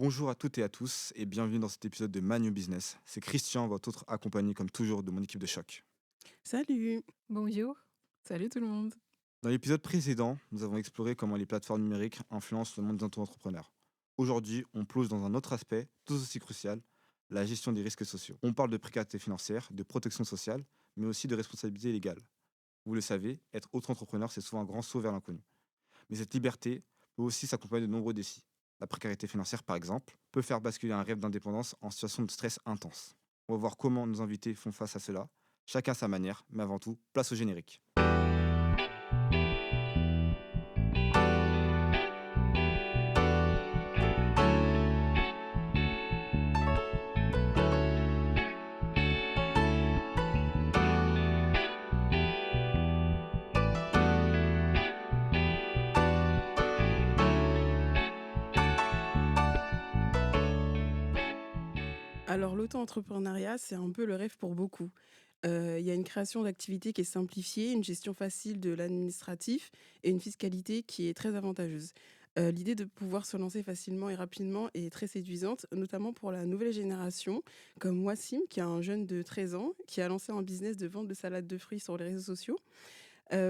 Bonjour à toutes et à tous et bienvenue dans cet épisode de Man New Business. C'est Christian, votre autre accompagné comme toujours de mon équipe de choc. Salut! Bonjour. Salut tout le monde! Dans l'épisode précédent, nous avons exploré comment les plateformes numériques influencent le monde des entrepreneurs. Aujourd'hui, on plonge dans un autre aspect, tout aussi crucial, la gestion des risques sociaux. On parle de précarité financière, de protection sociale, mais aussi de responsabilité légale. Vous le savez, être autre entrepreneur, c'est souvent un grand saut vers l'inconnu. Mais cette liberté peut aussi s'accompagner de nombreux défis. La précarité financière, par exemple, peut faire basculer un rêve d'indépendance en situation de stress intense. On va voir comment nos invités font face à cela, chacun à sa manière, mais avant tout, place au générique. Alors l'auto-entrepreneuriat, c'est un peu le rêve pour beaucoup. Il y a une création d'activités qui est simplifiée, une gestion facile de l'administratif et une fiscalité qui est très avantageuse. L'idée de pouvoir se lancer facilement et rapidement est très séduisante, notamment pour la nouvelle génération, comme Wassim, qui est un jeune de 13 ans, qui a lancé un business de vente de salade de fruits sur les réseaux sociaux.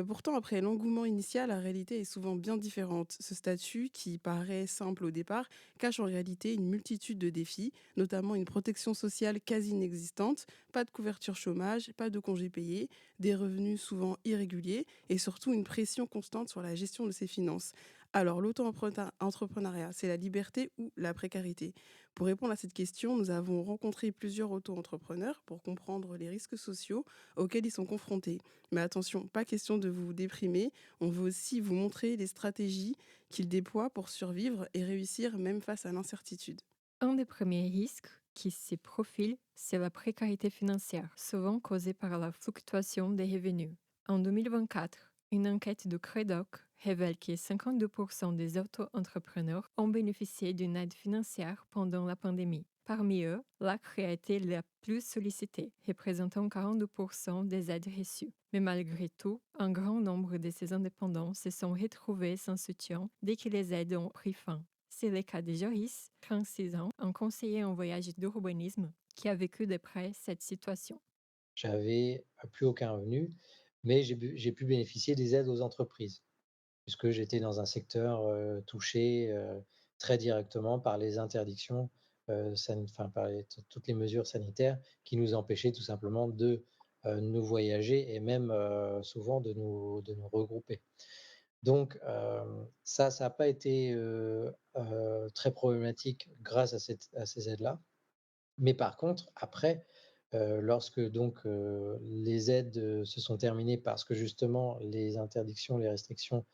Pourtant, après l'engouement initial, la réalité est souvent bien différente. Ce statut, qui paraît simple au départ, cache en réalité une multitude de défis, notamment une protection sociale quasi inexistante, pas de couverture chômage, pas de congés payés, des revenus souvent irréguliers et surtout une pression constante sur la gestion de ses finances. Alors, l'auto-entrepreneuriat, c'est la liberté ou la précarité? Pour répondre à cette question, nous avons rencontré plusieurs auto-entrepreneurs pour comprendre les risques sociaux auxquels ils sont confrontés. Mais attention, pas question de vous déprimer, on veut aussi vous montrer les stratégies qu'ils déploient pour survivre et réussir même face à l'incertitude. Un des premiers risques qui se profile, c'est la précarité financière, souvent causée par la fluctuation des revenus. En 2024, une enquête de Credoc révèle que 52% des auto-entrepreneurs ont bénéficié d'une aide financière pendant la pandémie. Parmi eux, l'ACRE a été la plus sollicitée, représentant 42% des aides reçues. Mais malgré tout, un grand nombre de ces indépendants se sont retrouvés sans soutien dès que les aides ont pris fin. C'est le cas de Joris, 36 ans, un conseiller en voyage d'urbanisme qui a vécu de près cette situation. J'avais plus aucun revenu, mais j'ai pu bénéficier des aides aux entreprises, puisque j'étais dans un secteur, touché, très directement par les interdictions, par toutes les mesures sanitaires qui nous empêchaient tout simplement de, nous voyager et même, souvent de nous regrouper. Donc, ça a pas été, très problématique grâce à ces aides-là. Mais par contre, après, lorsque donc, les aides, se sont terminées parce que justement les interdictions, les restrictions,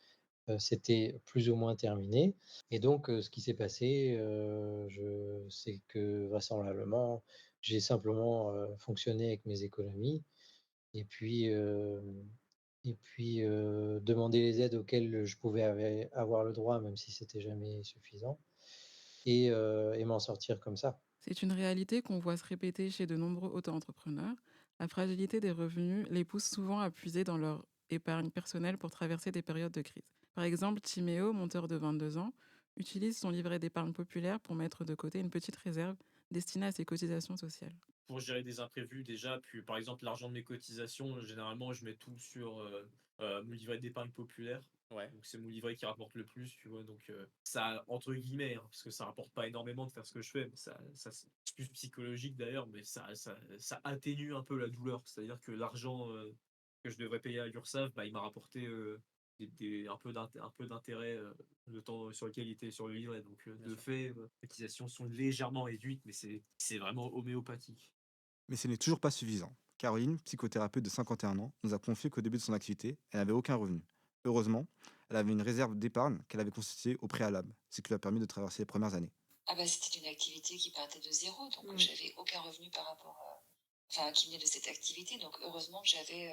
c'était plus ou moins terminé et donc, ce qui s'est passé, je c'est que vraisemblablement, j'ai simplement, fonctionné avec mes économies et puis, demander les aides auxquelles je pouvais avoir le droit, même si c'était jamais suffisant et m'en sortir comme ça. C'est une réalité qu'on voit se répéter chez de nombreux auto-entrepreneurs. La fragilité des revenus les pousse souvent à puiser dans leur épargne personnelle pour traverser des périodes de crise. Par exemple, Timéo, monteur de 22 ans, utilise son livret d'épargne populaire pour mettre de côté une petite réserve destinée à ses cotisations sociales. Pour gérer des imprévus déjà, puis par exemple l'argent de mes cotisations, généralement je mets tout sur, mon livret d'épargne populaire. Ouais. Donc c'est mon livret qui rapporte le plus, tu vois? Donc ça entre guillemets, hein, parce que ça rapporte pas énormément de faire ce que je fais, mais ça c'est plus psychologique d'ailleurs, mais ça atténue un peu la douleur. C'est-à-dire que l'argent, que je devrais payer à l'URSSAF, bah, il m'a rapporté, des un peu d'intérêt, le temps sur lequel il était sur le livret. Donc Bien de sûr. fait, les cotisations sont légèrement réduites, mais c'est vraiment homéopathique. Mais ce n'est toujours pas suffisant. Caroline, psychothérapeute de 51 ans, nous a confié qu'au début de son activité, elle n'avait aucun revenu. Heureusement, elle avait une réserve d'épargne qu'elle avait constituée au préalable, ce qui lui a permis de traverser les premières années. Ah bah, c'était une activité qui partait de zéro, donc Mmh. j'avais aucun revenu par rapport enfin, qui venait de cette activité, donc heureusement que j'avais,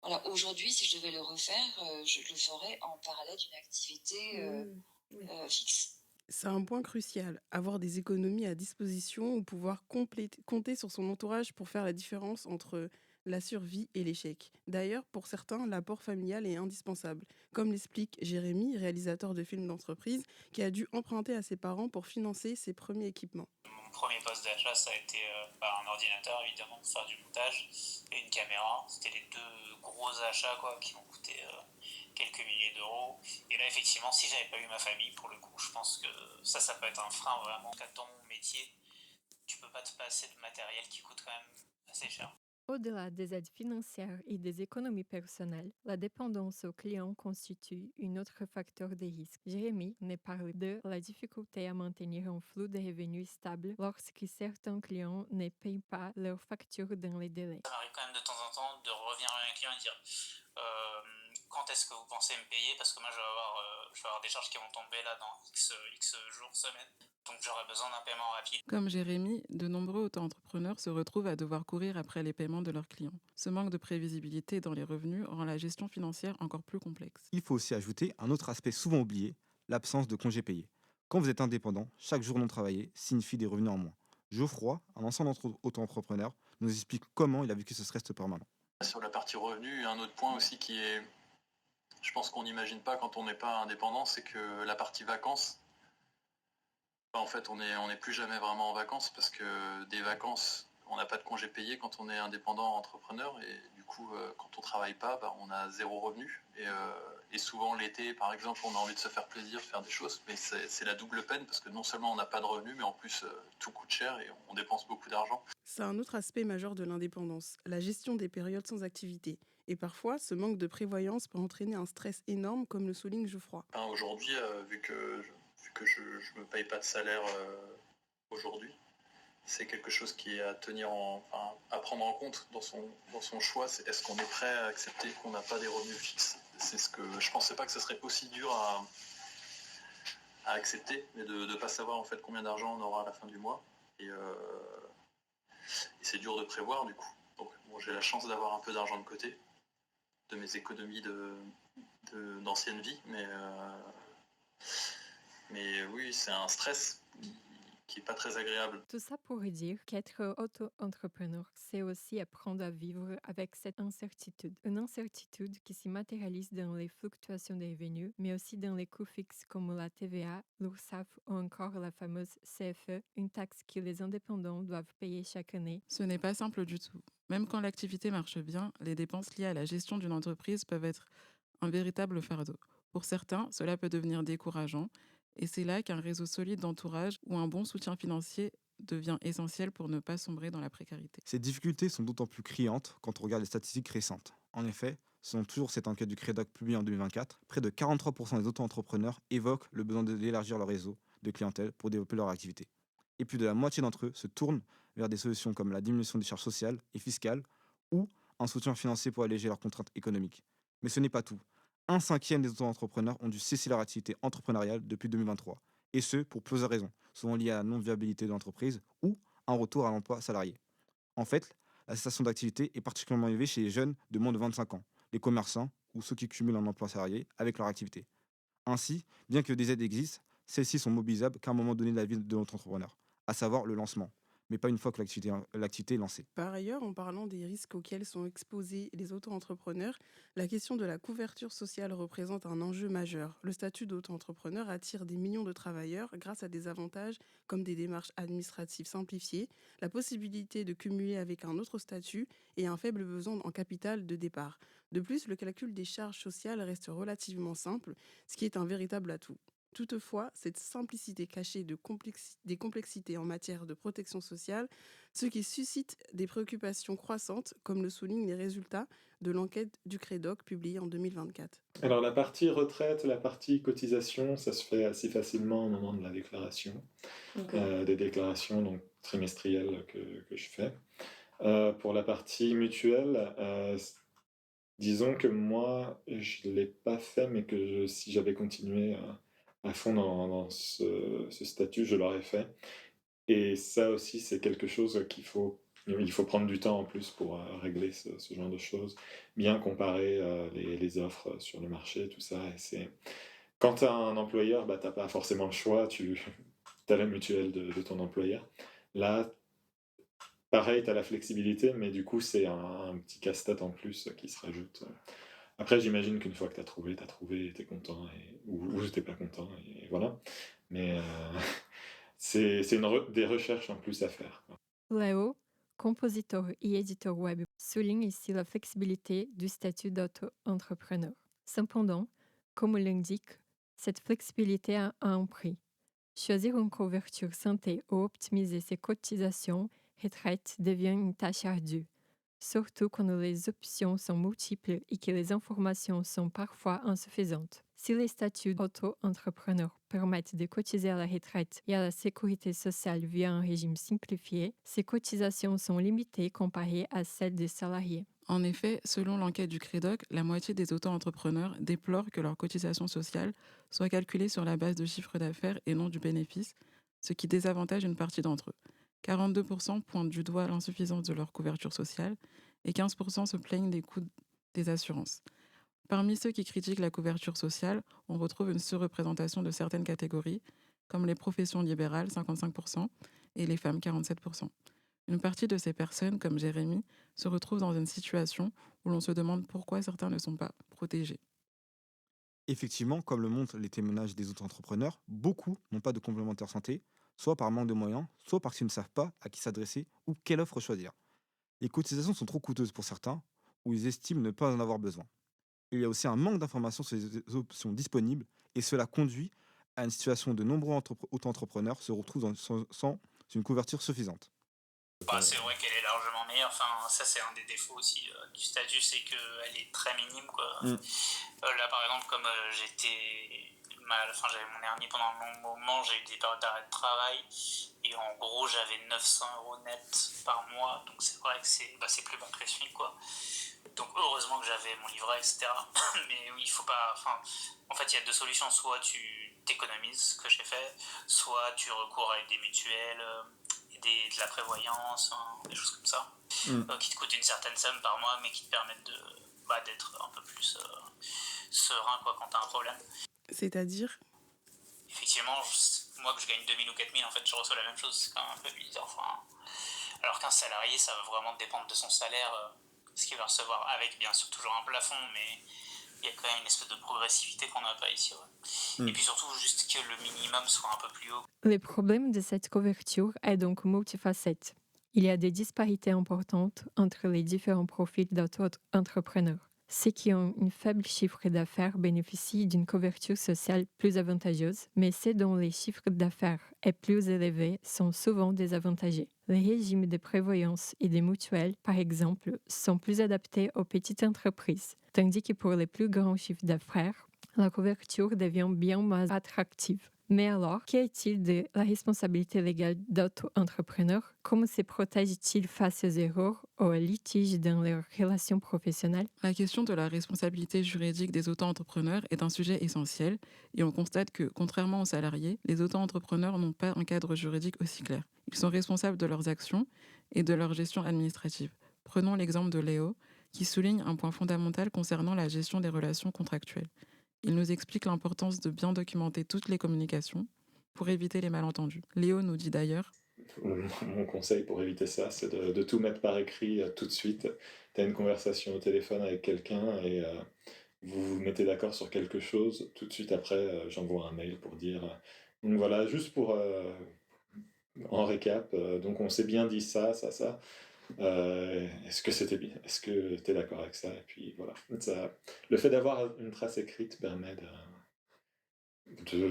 voilà, aujourd'hui, si je devais le refaire, je le ferais en parallèle d'une activité, Oui. fixe. C'est un point crucial, avoir des économies à disposition ou pouvoir compter sur son entourage pour faire la différence entre la survie et l'échec. D'ailleurs, pour certains, l'apport familial est indispensable, comme l'explique Jérémy, réalisateur de films d'entreprise, qui a dû emprunter à ses parents pour financer ses premiers équipements. Mon premier poste d'achat, ça a été un ordinateur, évidemment, pour faire du montage, et une caméra. C'était les deux gros achats qui m'ont coûté quelques milliers d'euros. Et là, effectivement, si j'avais pas eu ma famille, pour le coup, je pense que ça peut être un frein vraiment. Qu'à ton métier, tu peux pas te passer de matériel qui coûte quand même assez cher. Au-delà des aides financières et des économies personnelles, la dépendance aux clients constitue un autre facteur de risque. Jérémy nous parle de la difficulté à maintenir un flux de revenus stable lorsque certains clients ne payent pas leurs factures dans les délais. Ça m'arrive quand même de temps en temps de revenir à un client et dire quand est-ce que vous pensez me payer, parce que moi je vais avoir des charges qui vont tomber là dans X jours, semaines. Donc j'aurais besoin d'un paiement rapide. Comme Jérémy, de nombreux auto-entrepreneurs se retrouvent à devoir courir après les paiements de leurs clients. Ce manque de prévisibilité dans les revenus rend la gestion financière encore plus complexe. Il faut aussi ajouter un autre aspect souvent oublié, l'absence de congés payés. Quand vous êtes indépendant, chaque jour non travaillé signifie des revenus en moins. Geoffroy, un ancien auto-entrepreneur, nous explique comment il a vécu ce stress permanent. Sur la partie revenus, un autre point aussi qui est, je pense qu'on n'imagine pas quand on n'est pas indépendant, c'est que la partie vacances, en fait, on n'est plus jamais vraiment en vacances parce que des vacances, on n'a pas de congés payés quand on est indépendant entrepreneur et du coup, quand on travaille pas, on a zéro revenu. Et souvent l'été, par exemple, on a envie de se faire plaisir, faire des choses, mais c'est la double peine parce que non seulement on n'a pas de revenus, mais en plus tout coûte cher et on dépense beaucoup d'argent. C'est un autre aspect majeur de l'indépendance, la gestion des périodes sans activité. Et parfois, ce manque de prévoyance peut entraîner un stress énorme, comme le souligne Geoffroy. Aujourd'hui, vu que je ne me paye pas de salaire aujourd'hui, c'est quelque chose qui est à à prendre en compte dans son choix. C'est est-ce qu'on est prêt à accepter qu'on n'a pas des revenus fixes. C'est ce que je pensais pas que ce serait aussi dur à accepter, mais de ne pas savoir en fait combien d'argent on aura à la fin du mois. Et c'est dur de prévoir du coup. Donc j'ai la chance d'avoir un peu d'argent de côté, de mes économies d'ancienne vie, mais oui, c'est un stress qui n'est pas très agréable. Tout ça pour dire qu'être auto-entrepreneur, c'est aussi apprendre à vivre avec cette incertitude. Une incertitude qui se matérialise dans les fluctuations des revenus, mais aussi dans les coûts fixes comme la TVA, l'URSSAF ou encore la fameuse CFE, une taxe que les indépendants doivent payer chaque année. Ce n'est pas simple du tout. Même quand l'activité marche bien, les dépenses liées à la gestion d'une entreprise peuvent être un véritable fardeau. Pour certains, cela peut devenir décourageant, et c'est là qu'un réseau solide d'entourage ou un bon soutien financier devient essentiel pour ne pas sombrer dans la précarité. Ces difficultés sont d'autant plus criantes quand on regarde les statistiques récentes. En effet, selon toujours cette enquête du Crédoc publiée en 2024, près de 43% des auto-entrepreneurs évoquent le besoin d'élargir leur réseau de clientèle pour développer leur activité. Et plus de la moitié d'entre eux se tournent vers des solutions comme la diminution des charges sociales et fiscales ou un soutien financier pour alléger leurs contraintes économiques. Mais ce n'est pas tout. Un cinquième des auto-entrepreneurs ont dû cesser leur activité entrepreneuriale depuis 2023. Et ce, pour plusieurs raisons, souvent liées à la non-viabilité de l'entreprise ou un retour à l'emploi salarié. En fait, la cessation d'activité est particulièrement élevée chez les jeunes de moins de 25 ans, les commerçants ou ceux qui cumulent un emploi salarié avec leur activité. Ainsi, bien que des aides existent, celles-ci sont mobilisables qu'à un moment donné de la vie de l'entrepreneur, à savoir le lancement, mais pas une fois que l'activité est lancée. Par ailleurs, en parlant des risques auxquels sont exposés les auto-entrepreneurs, la question de la couverture sociale représente un enjeu majeur. Le statut d'auto-entrepreneur attire des millions de travailleurs grâce à des avantages comme des démarches administratives simplifiées, la possibilité de cumuler avec un autre statut et un faible besoin en capital de départ. De plus, le calcul des charges sociales reste relativement simple, ce qui est un véritable atout. Toutefois, cette simplicité cachée des complexités en matière de protection sociale, ce qui suscite des préoccupations croissantes, comme le soulignent les résultats de l'enquête du Crédoc publiée en 2024. Alors la partie retraite, la partie cotisation, ça se fait assez facilement au moment de la déclaration, des déclarations donc, trimestrielles que je fais. Pour la partie mutuelle, disons que moi, je ne l'ai pas fait, mais que si j'avais continué à fond dans ce statut, je l'aurais fait. Et ça aussi, c'est quelque chose il faut prendre du temps en plus pour régler ce genre de choses, bien comparer les offres sur le marché, tout ça. Et quand tu as un employeur, tu n'as pas forcément le choix, tu as la mutuelle de ton employeur. Là, pareil, tu as la flexibilité, mais du coup, c'est un petit casse-tête en plus qui se rajoute. Après, j'imagine qu'une fois que tu as trouvé, tu es content, ou tu pas content, et voilà. Mais c'est des recherches en plus à faire, quoi. Léo, compositeur et éditeur web, souligne ici la flexibilité du statut d'auto-entrepreneur. Cependant, comme l'indique, cette flexibilité a un prix. Choisir une couverture santé ou optimiser ses cotisations retraite devient une tâche ardue, surtout quand les options sont multiples et que les informations sont parfois insuffisantes. Si les statuts d'auto-entrepreneur permettent de cotiser à la retraite et à la sécurité sociale via un régime simplifié, ces cotisations sont limitées comparées à celles des salariés. En effet, selon l'enquête du Crédoc, la moitié des auto-entrepreneurs déplorent que leurs cotisations sociales soient calculées sur la base de chiffre d'affaires et non du bénéfice, ce qui désavantage une partie d'entre eux. 42% pointent du doigt l'insuffisance de leur couverture sociale et 15% se plaignent des coûts des assurances. Parmi ceux qui critiquent la couverture sociale, on retrouve une surreprésentation de certaines catégories, comme les professions libérales, 55%, et les femmes, 47%. Une partie de ces personnes, comme Jérémy, se retrouve dans une situation où l'on se demande pourquoi certains ne sont pas protégés. Effectivement, comme le montrent les témoignages des auto-entrepreneurs, beaucoup n'ont pas de complémentaire santé, soit par manque de moyens, soit parce qu'ils ne savent pas à qui s'adresser ou quelle offre choisir. Les cotisations sont trop coûteuses pour certains, ou ils estiment ne pas en avoir besoin. Il y a aussi un manque d'informations sur les options disponibles, et cela conduit à une situation où de nombreux auto-entrepreneurs se retrouvent sans une couverture suffisante. C'est vrai qu'elle est largement meilleure. Enfin, ça, c'est un des défauts aussi du statut, c'est qu'elle est très minime, quoi. Là, par exemple, comme j'avais mon hernie pendant un long moment, j'ai eu des périodes d'arrêt de travail, et en gros, j'avais 900 € net par mois. Donc, c'est vrai que c'est plus bon que les SMIC, quoi. Donc, heureusement que j'avais mon livret, etc. Mais oui, il faut pas. Enfin, en fait, il y a deux solutions. Soit tu t'économises, ce que j'ai fait, soit tu recours avec des mutuelles. De la prévoyance, des choses comme ça, qui te coûtent une certaine somme par mois, mais qui te permettent d'être un peu plus serein, quoi, quand tu as un problème. C'est-à-dire ? Effectivement, moi que je gagne 2000 ou 4000, en fait, je reçois la même chose. C'est quand même un peu bizarre. Enfin, alors qu'un salarié, ça va vraiment dépendre de son salaire, ce qu'il va recevoir, avec bien sûr toujours un plafond, mais il y a quand même une espèce de progressivité qu'on n'a pas ici. Ouais. Et puis surtout, juste que le minimum soit un peu plus haut. Le problème de cette couverture est donc multifacette. Il y a des disparités importantes entre les différents profils d'auto-entrepreneurs. Ceux qui ont un faible chiffre d'affaires bénéficient d'une couverture sociale plus avantageuse, mais ceux dont les chiffres d'affaires est plus élevé sont souvent désavantagés. Les régimes de prévoyance et des mutuelles, par exemple, sont plus adaptés aux petites entreprises, tandis que pour les plus grands chiffres d'affaires, la couverture devient bien moins attractive. Mais alors, qu'est-il de la responsabilité légale d'auto-entrepreneur? Comment se protège-t-il face aux erreurs ou aux litiges dans leurs relations professionnelles? La question de la responsabilité juridique des auto-entrepreneurs est un sujet essentiel et on constate que, contrairement aux salariés, les auto-entrepreneurs n'ont pas un cadre juridique aussi clair. Ils sont responsables de leurs actions et de leur gestion administrative. Prenons l'exemple de Léo, qui souligne un point fondamental concernant la gestion des relations contractuelles. Il nous explique l'importance de bien documenter toutes les communications pour éviter les malentendus. Léo nous dit d'ailleurs: Mon conseil pour éviter ça, c'est de tout mettre par écrit tout de suite. Tu as une conversation au téléphone avec quelqu'un et vous vous mettez d'accord sur quelque chose. Tout de suite après, j'envoie un mail pour dire... donc voilà, juste pour... en récap, donc on s'est bien dit ça. Est-ce que c'était bien? Est-ce que tu es d'accord avec ça? Et puis voilà. Le fait d'avoir une trace écrite permet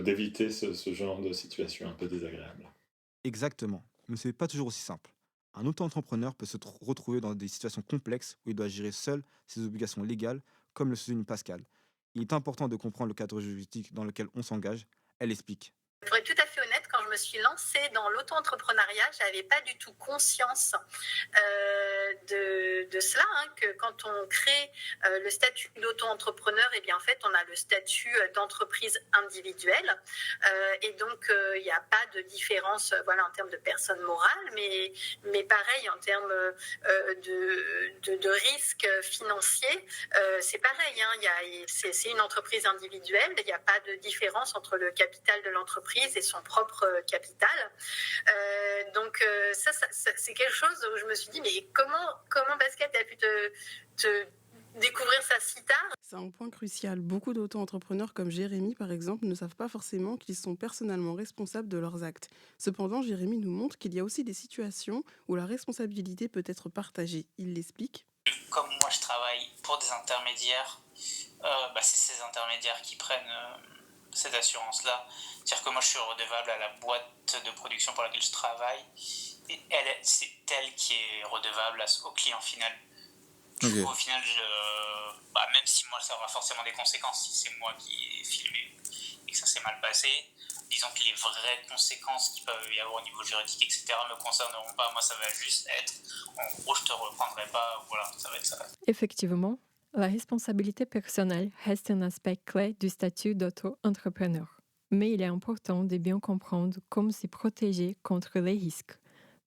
d'éviter ce genre de situation un peu désagréable. Exactement, mais ce n'est pas toujours aussi simple. Un auto-entrepreneur peut se retrouver dans des situations complexes où il doit gérer seul ses obligations légales, comme le souligne Pascal. Il est important de comprendre le cadre juridique dans lequel on s'engage. Elle explique. Pour être tout à fait honnête, quand je me suis lancée dans l'auto-entrepreneuriat, je n'avais pas du tout conscience de cela, hein, que quand on crée le statut d'auto-entrepreneur, eh bien, en fait, on a le statut d'entreprise individuelle. Et donc, il n'y a pas de différence voilà, en termes de personne morale, mais pareil, en termes de risque financier, c'est pareil. Hein, c'est une entreprise individuelle, il n'y a pas de différence entre le capital de l'entreprise et son propre capital. Donc, ça, c'est quelque chose où je me suis dit, mais comment Pascal, tu as pu te découvrir ça si tard? C'est un point crucial. Beaucoup d'auto-entrepreneurs comme Jérémy, par exemple, ne savent pas forcément qu'ils sont personnellement responsables de leurs actes. Cependant, Jérémy nous montre qu'il y a aussi des situations où la responsabilité peut être partagée. Il l'explique. Comme moi je travaille pour des intermédiaires, c'est ces intermédiaires qui prennent cette assurance-là. C'est-à-dire que moi je suis redevable à la boîte de production pour laquelle je travaille, et c'est elle qui est redevable au client final. Du coup, au final, même si moi ça aura forcément des conséquences si c'est moi qui ai filmé et que ça s'est mal passé, disons que les vraies conséquences qu'il peut y avoir au niveau juridique, etc., ne me concerneront pas. Moi, ça va juste être, en gros, je te reprendrai pas, voilà, ça va être ça. Effectivement, la responsabilité personnelle reste un aspect clé du statut d'auto-entrepreneur. Mais il est important de bien comprendre comment se protéger contre les risques.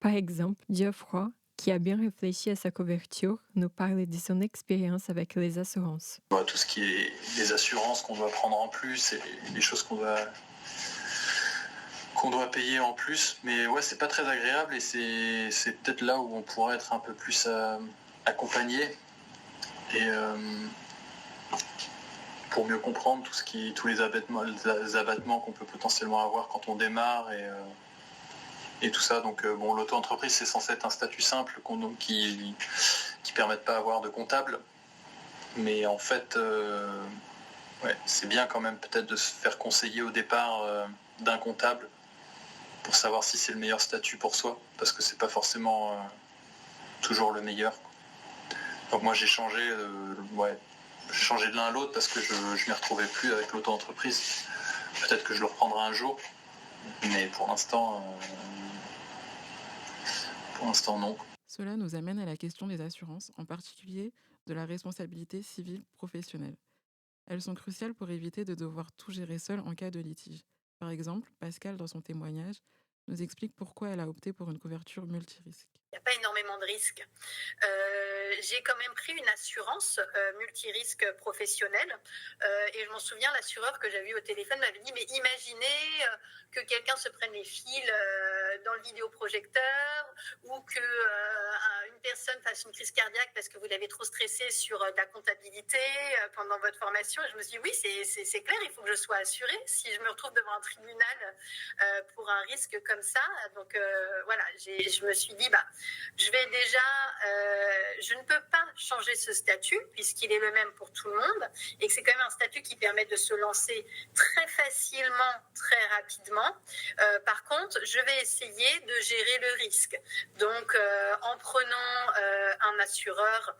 Par exemple, Geoffroy, qui a bien réfléchi à sa couverture, nous parle de son expérience avec les assurances. Tout ce qui est les assurances qu'on doit prendre en plus et les choses qu'on doit payer en plus, mais ouais, c'est pas très agréable et c'est peut-être là où on pourrait être un peu plus accompagné et pour mieux comprendre tous les abattements qu'on peut potentiellement avoir quand on démarre et tout ça. Donc l'auto-entreprise, c'est censé être un statut simple qui permet de pas avoir de comptable, mais en fait c'est bien quand même peut-être de se faire conseiller au départ d'un comptable pour savoir si c'est le meilleur statut pour soi, parce que c'est pas forcément toujours le meilleur. Donc moi j'ai changé de l'un à l'autre parce que je m'y retrouvais plus avec l'auto-entreprise. Peut-être que je le reprendrai un jour, mais pour l'instant non. Cela nous amène à la question des assurances, en particulier de la responsabilité civile professionnelle. Elles sont cruciales pour éviter de devoir tout gérer seul en cas de litige. Par exemple, Pascal, dans son témoignage, nous explique pourquoi elle a opté pour une couverture multirisque. Il n'y a pas énormément de risques. J'ai quand même pris une assurance multirisque professionnelle et je m'en souviens, l'assureur que j'avais eu au téléphone m'avait dit, mais imaginez que quelqu'un se prenne les fils dans le vidéoprojecteur ou qu'une personne fasse une crise cardiaque parce que vous l'avez trop stressé sur de la comptabilité pendant votre formation. Et je me suis dit, oui, c'est clair, il faut que je sois assurée si je me retrouve devant un tribunal pour un risque comme ça. Donc voilà, je me suis dit, je ne peux pas changer ce statut puisqu'il est le même pour tout le monde et que c'est quand même un statut qui permet de se lancer très facilement, très rapidement. Par contre, je vais essayer de gérer le risque. Donc, en prenant un assureur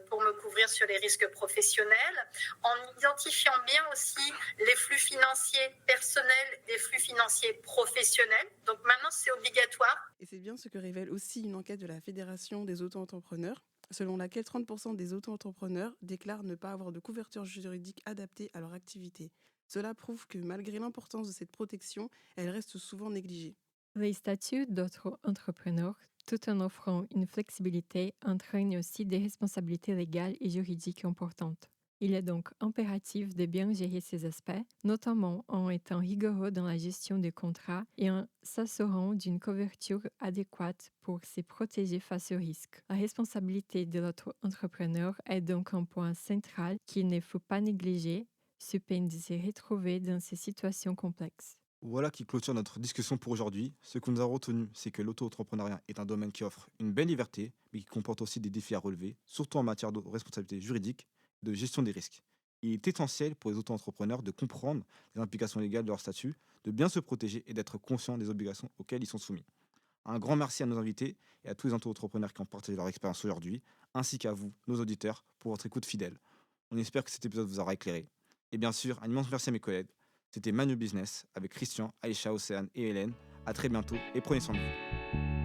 pour me couvrir sur les risques professionnels, en identifiant bien aussi les flux financiers personnels, des flux financiers professionnels. Donc maintenant, c'est obligatoire. Et c'est bien ce que révèle aussi une enquête de la Fédération des auto-entrepreneurs, selon laquelle 30% des auto-entrepreneurs déclarent ne pas avoir de couverture juridique adaptée à leur activité. Cela prouve que malgré l'importance de cette protection, elle reste souvent négligée. Les statuts d'auto-entrepreneur, tout en offrant une flexibilité, entraînent aussi des responsabilités légales et juridiques importantes. Il est donc impératif de bien gérer ces aspects, notamment en étant rigoureux dans la gestion des contrats et en s'assurant d'une couverture adéquate pour se protéger face aux risques. La responsabilité de l'auto-entrepreneur est donc un point central qu'il ne faut pas négliger, sous peine de se retrouver dans ces situations complexes. Voilà qui clôture notre discussion pour aujourd'hui. Ce que nous avons retenu, c'est que l'auto-entrepreneuriat est un domaine qui offre une belle liberté, mais qui comporte aussi des défis à relever, surtout en matière de responsabilité juridique et de gestion des risques. Il est essentiel pour les auto-entrepreneurs de comprendre les implications légales de leur statut, de bien se protéger et d'être conscients des obligations auxquelles ils sont soumis. Un grand merci à nos invités et à tous les auto-entrepreneurs qui ont partagé leur expérience aujourd'hui, ainsi qu'à vous, nos auditeurs, pour votre écoute fidèle. On espère que cet épisode vous aura éclairé. Et bien sûr, un immense merci à mes collègues. C'était Manu Business avec Christian, Aïcha, Océane et Hélène. À très bientôt et prenez soin de vous.